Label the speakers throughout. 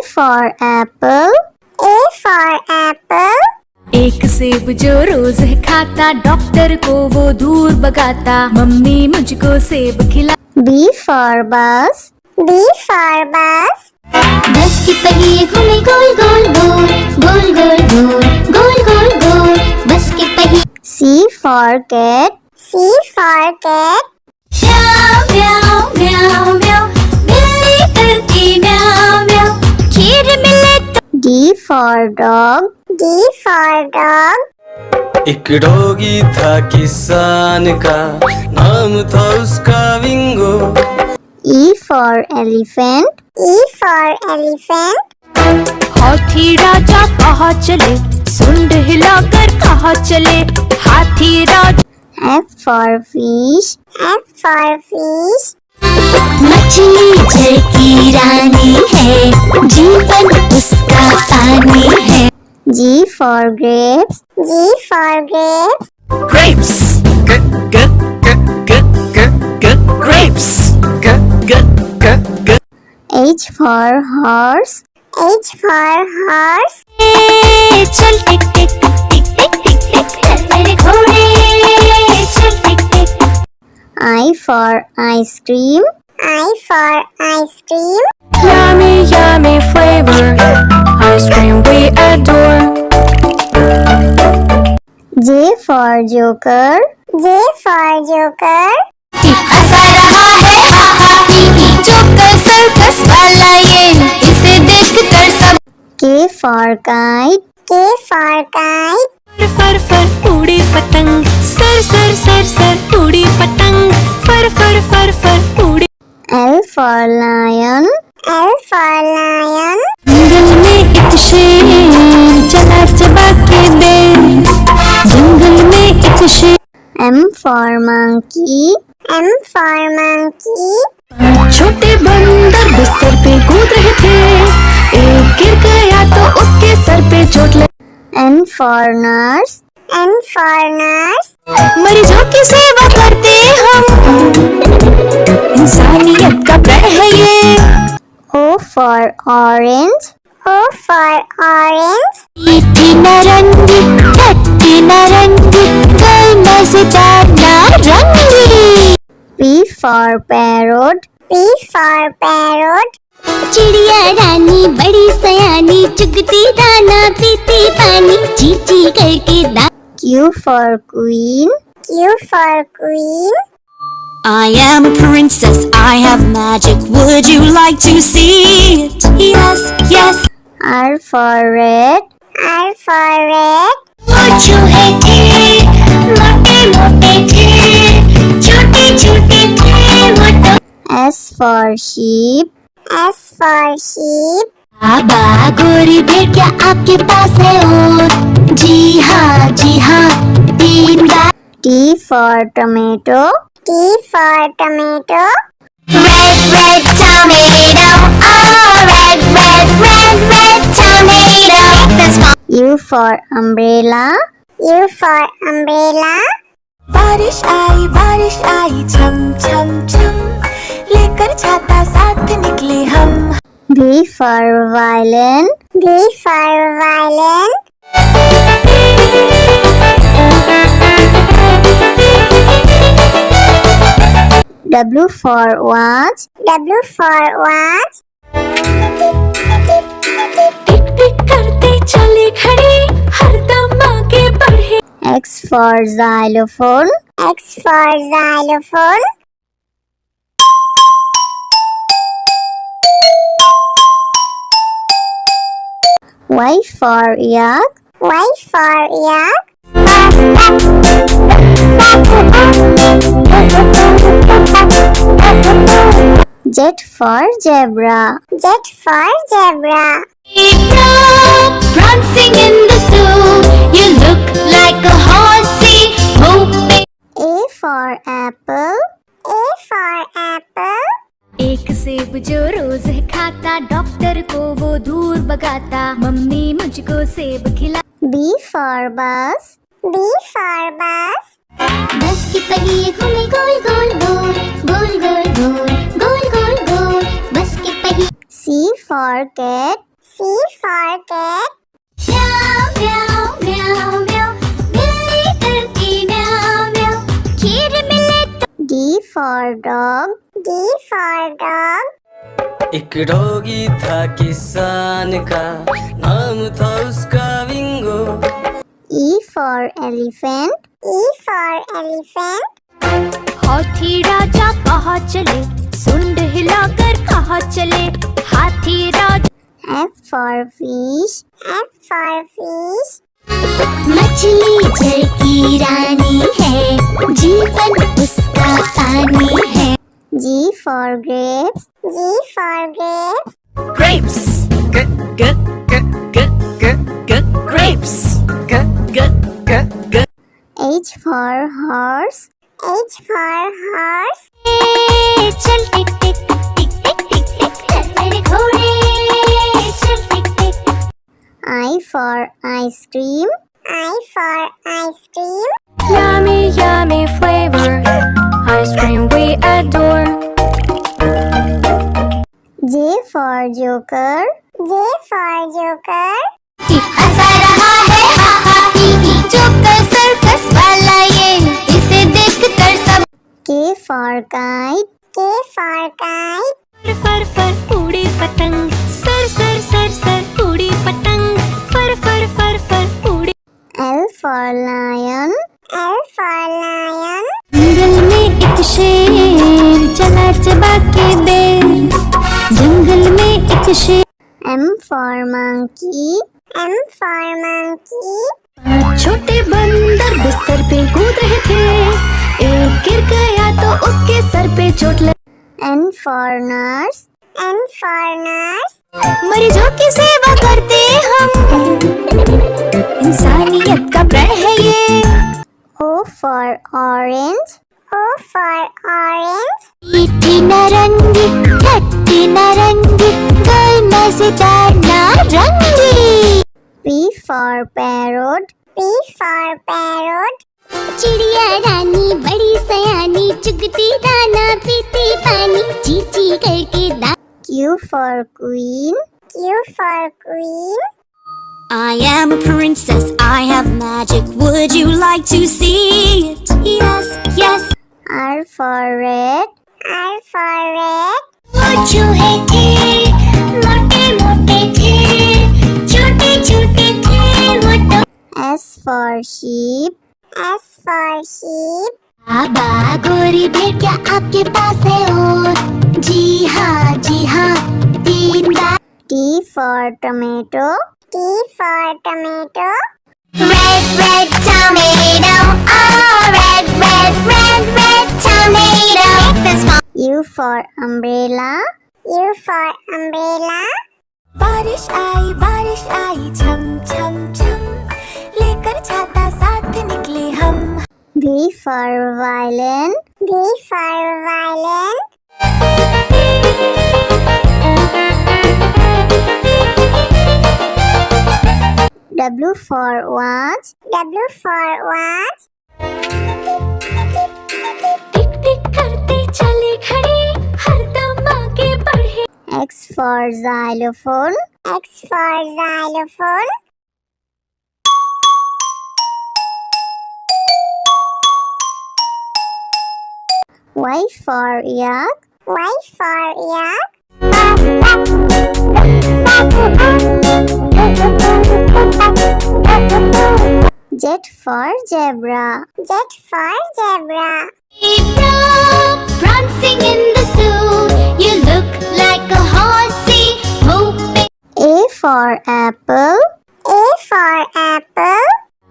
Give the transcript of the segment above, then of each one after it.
Speaker 1: for apple. A for apple.
Speaker 2: एक सेब जो रोज है खाता, डॉक्टर को वो दूर भगाता, मम्मी मुझको सेब खिला।
Speaker 1: B for bus. B for bus.
Speaker 3: बस के पहिए घूमे गोल गोल गोल, गोल गोल गोल, गोल गोल गोल, बस के पहिए।
Speaker 1: C for cat. C for cat.
Speaker 3: म्याऊ म्याऊ म्याऊ म्याऊ, बिल्ली करती म्याऊ म्याऊ, खीर मिले तो।
Speaker 1: D for dog. D for dog.
Speaker 4: एक डॉगी था किसान का, नाम था उसका विंगो।
Speaker 1: E for elephant. E for elephant.
Speaker 2: हाथी राजा कहाँ चले, सुंड हिलाकर कहाँ चले, हाथी राजा।
Speaker 1: F for fish. F for fish.
Speaker 3: मछली जल की रानी है, जीवन उसका पानी है।
Speaker 1: G for grapes. G for grapes.
Speaker 4: Grapes. Grapes.
Speaker 1: H for horse. H for horse.
Speaker 3: चल टिक टिक टिक टिक टिक टिक, चल मेरे घोड़े, चल टिक टिक।
Speaker 1: I for ice cream. I for ice cream.
Speaker 2: Yummy, yummy flavor, ice cream we adore.
Speaker 1: J for joker. J for joker.
Speaker 3: हंसा रहा है हा हा ही ही, joker circus वाला ये, इसे देखकर सब।
Speaker 1: K for kite. K for kite.
Speaker 2: फर फर उड़ी पतंग, सर सर सर सर उड़ी पतंग, फर फर फर फर उड़ी।
Speaker 1: L for lion. L for lion.
Speaker 2: जंगल में एक शेर चला चबा के दे, जंगल में एक शेर।
Speaker 1: M for monkey. M for monkey.
Speaker 2: छोटे बंदर बिस्तर पे कूद रहे थे, एक गिर गया तो उसके सर पे चोट लगी।
Speaker 1: N for nurse. N for nurse.
Speaker 2: मरीजों की सेवा करते हम, इंसानियत का प्रण है ये।
Speaker 1: O for orange. O for orange.
Speaker 3: मीठी नारंगी, खट्टी नारंगी, कल मजेदार नारंगी।
Speaker 1: P for parrot. P for parrot.
Speaker 3: चिड़िया रानी बड़ी सयानी, चुगती दाना पीती पानी, ची ची करके दा।
Speaker 1: Q for queen. Q for queen.
Speaker 3: I am a princess, I have magic, would you like to see it? Yes, yes.
Speaker 1: R for red. R for red.
Speaker 3: वो चूहे थे, मोटे मोटे थे, छोटे छोटे थे वो तो।
Speaker 1: S for sheep. S for sheep.
Speaker 3: बाबा गोरी भेड़िया आपके पास है और, जी हाँ, 3 बार।
Speaker 1: T for tomato. T for tomato.
Speaker 3: Red, red tomato, oh, red, red, red, red tomato. That's my
Speaker 1: U for umbrella. U for umbrella.
Speaker 2: बारिश आई छम छम छम, लेकर छाता साथ निकले हम।
Speaker 1: V for violin. V for violin. W for watch. W for watch.
Speaker 2: टिक टिक करते चले घड़ी, हरदम आगे बढ़े।
Speaker 1: X for xylophone. X for xylophone. Y for yak. Y for yak. Z for zebra. Z for zebra.
Speaker 3: prancing in the zoo, you look like a horsey, hoping.
Speaker 1: A for apple. A for apple.
Speaker 2: एक सेब जो रोज है खाता, doctor को वो दूर भगाता, mummy मुझको सेब खिला।
Speaker 1: B for bus. B for bus.
Speaker 3: बस के पहिए घूमे गोल गोल गोल, गोल गोल गोल, गोल गोल गोल, बस के पहिए।
Speaker 1: C for cat. C for cat.
Speaker 3: म्याऊ म्याऊ म्याऊ म्याऊ बिल्ली करती म्याऊ म्याऊ खीर मिले तो
Speaker 1: D for dog. D for dog.
Speaker 4: एक डॉगी था किसान का, नाम था उसका विंगो।
Speaker 1: E for elephant. E for elephant.
Speaker 2: हाथी राजा कहाँ चले, सुंड हिलाकर कहाँ चले, हाथी राजा।
Speaker 1: F for fish. F for fish.
Speaker 3: मछली जल की रानी है जीवन उसका पानी है
Speaker 1: G for grapes. G for grapes.
Speaker 2: Grapes. Grapes.
Speaker 1: H for horse. H for horse.
Speaker 3: चल टिक टिक टिक टिक टिक टिक चल मेरे घोड़े चल टिक टिक
Speaker 1: I for ice cream. I for ice cream.
Speaker 2: Yummy, yummy flavor, ice cream we adore.
Speaker 1: J for joker. J for joker.
Speaker 3: हंसा रहा है हा हा ही ही joker circus वाला ये इसे देख कर सब
Speaker 1: K for kite. K for kite.
Speaker 2: फर फर उड़ी पतंग, सर सर सर सर उड़ी पतंग, फर फर फर फर उड़ी।
Speaker 1: L for lion. L for lion.
Speaker 2: जंगल में एक शेर चला चबा के बेर, जंगल में एक शेर।
Speaker 1: M for monkey. M for monkey.
Speaker 2: छोटे बंदर बिस्तर पे कूद रहे थे, एक गिर गया तो उसके सर पे चोट लगी।
Speaker 1: N for nurse. N for nurse.
Speaker 2: मरीजों की सेवा करते हम, इंसानियत का प्रण है ये।
Speaker 1: O for orange. O for orange.
Speaker 3: मीठी नारंगी खट्टी नारंगी गोल मजेदार नारंगी
Speaker 1: P for parrot. P for parrot.
Speaker 3: चिड़िया रानी बड़ी सयानी चुगती दाना पीती पानी चीची करके दा
Speaker 1: Q for queen. Q for queen.
Speaker 3: I am a princess, I have magic, would you like to see it? Yes, yes.
Speaker 1: R for red. R for red.
Speaker 3: वो चूहे थे, मोटे मोटे थे, छोटे छोटे थे, वो तो
Speaker 1: S for sheep. S for sheep.
Speaker 3: बाबा गोरी भेड़ क्या आपके पास है और जी हाँ 3 बार
Speaker 1: T for tomato. T for tomato.
Speaker 3: Red, red tomato, oh red, red, red, red tomato. This one.
Speaker 1: U for umbrella. U for umbrella.
Speaker 2: बारिश आई छम छम छम, लेकर छाता साथ निकले हम।
Speaker 1: V for violin. V for violin. W for watch. W for watch.
Speaker 2: टिक टिक करते चले खड़े, हरदम आगे बढ़े।
Speaker 1: X for xylophone. X for xylophone. Y for yak. Y for yak. Z for zebra. Z for zebra.
Speaker 3: Prancing in the zoo, you look like a horsey moving.
Speaker 1: A for apple. A for apple.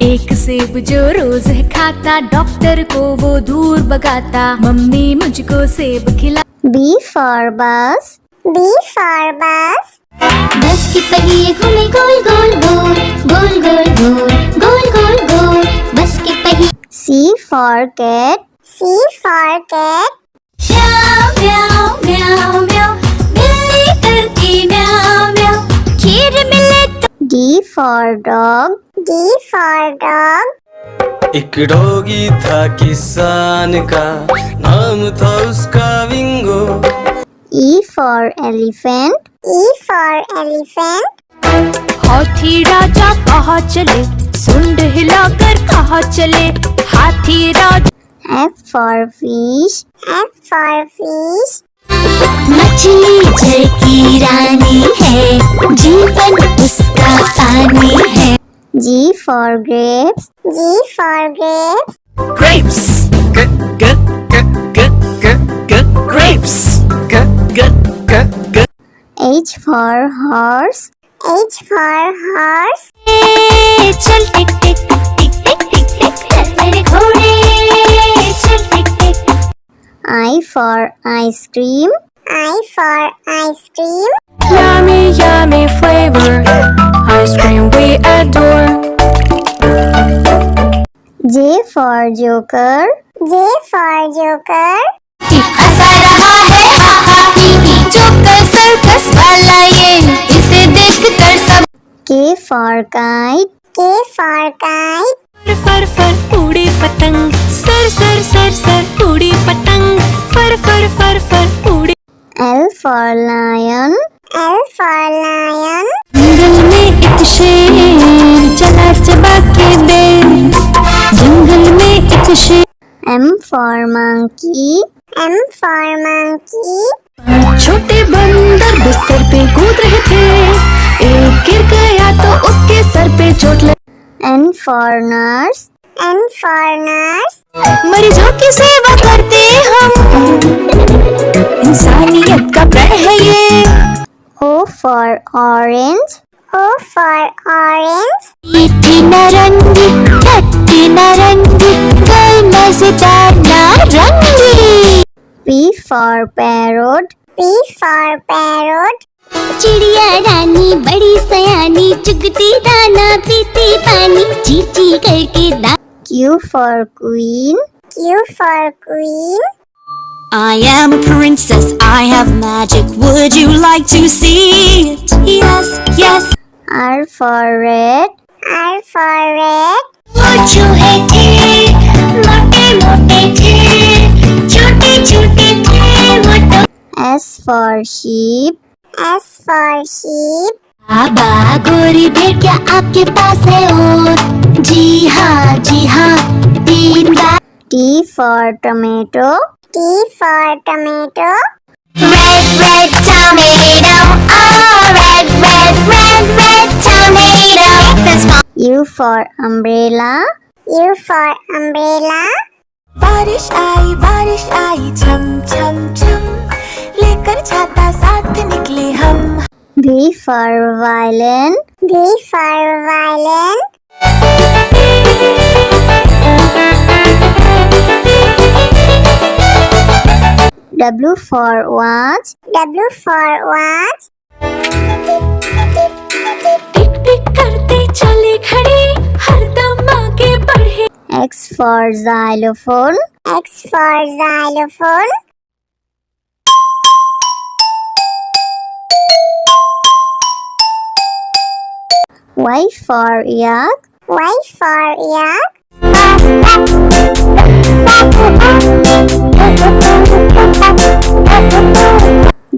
Speaker 2: एक सेब जो रोज है खाता, doctor को वो दूर भगाता, mummy मुझको सेब खिला।
Speaker 1: B for bus. B for bus.
Speaker 3: बस की पहिए घूमे गोल गोल गोल गोल गोल गोल गोल गोल गोल बस की पहिए
Speaker 1: C for cat. C for cat.
Speaker 3: म्याऊ म्याऊ म्याऊ म्याऊ बिल्ली करती म्याऊ म्याऊ खीर मिले तो
Speaker 1: D for dog. D for dog.
Speaker 4: एक डॉगी था किसान का, नाम था उसका विंगो।
Speaker 1: E for elephant. E for elephant.
Speaker 2: हाथी राजा कहाँ चले, सुंड हिलाकर कहाँ चले, हाथी राजा।
Speaker 1: F for fish. F for fish.
Speaker 3: मछली जल की रानी है, जीवन उसका पानी है।
Speaker 1: G for grapes. G for grapes.
Speaker 4: Grapes. Grapes.
Speaker 1: H for horse. H for horse.
Speaker 3: चल टिक टिक टिक टिक टिक टिक चल मेरे घोड़े, चल टिक टिक।
Speaker 1: I for ice cream. I for ice cream.
Speaker 2: Yummy, yummy flavor, ice cream we adore.
Speaker 1: J for joker. J for joker.
Speaker 3: हंसा रहा है हा हा ही ही, joker circus वाला ये, इसे देख कर सब।
Speaker 1: K for kite. K for kite.
Speaker 2: फर फर उड़ी पतंग, सर सर सर सर उड़ी पतंग, फर फर फर फर उड़ी।
Speaker 1: L for lion. L for lion.
Speaker 2: जंगल में एक शेर चला चबा के बेर, जंगल में एक शेर।
Speaker 1: M for monkey. M for monkey.
Speaker 2: छोटे बंदर बिस्तर पे कूद रहे थे, एक गिर गया तो उसके सर पे चोट लगी।
Speaker 1: N for nurse. N for nurse.
Speaker 2: मरीजों की सेवा करते हम, इंसानियत का प्रण है ये।
Speaker 1: O for orange. O for orange.
Speaker 3: मीठी नारंगी, खट्टी नारंगी, कोई मजेदार नारंगी।
Speaker 1: P for parrot. P for parrot.
Speaker 3: चिड़िया रानी बड़ी सयानी, चुगती दाना पीती पानी, चींची करके दा।
Speaker 1: Q for queen. Q for queen.
Speaker 5: I am a princess, I have magic, would you like to see it? Yes, yes.
Speaker 1: R for red. R for red.
Speaker 3: वो चूहे थे, मोटे मोटे थे, छोटे छोटे थे वो तो।
Speaker 1: S for sheep. S for sheep.
Speaker 3: बाबा गोरी भेड़ क्या आपके पास है और? जी हाँ 3 बार।
Speaker 1: T for tomato. T for tomato.
Speaker 3: Red, red tomato, oh red, red, red, red tomato. That's my
Speaker 1: U for umbrella. U for umbrella.
Speaker 2: बारिश आई छम छम छम, लेकर छाता साथ निकले हम।
Speaker 1: V for violin. V for violin. W for watch. W for watch.
Speaker 2: टिक टिक करते चले खड़े, हरदम आगे बढ़े।
Speaker 1: X for xylophone. X for xylophone. Y for yak. Y for yak.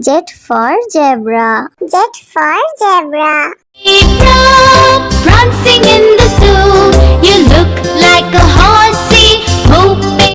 Speaker 1: Z for zebra. Z for zebra.
Speaker 3: prancing in the zoo. You look like a horsey. Move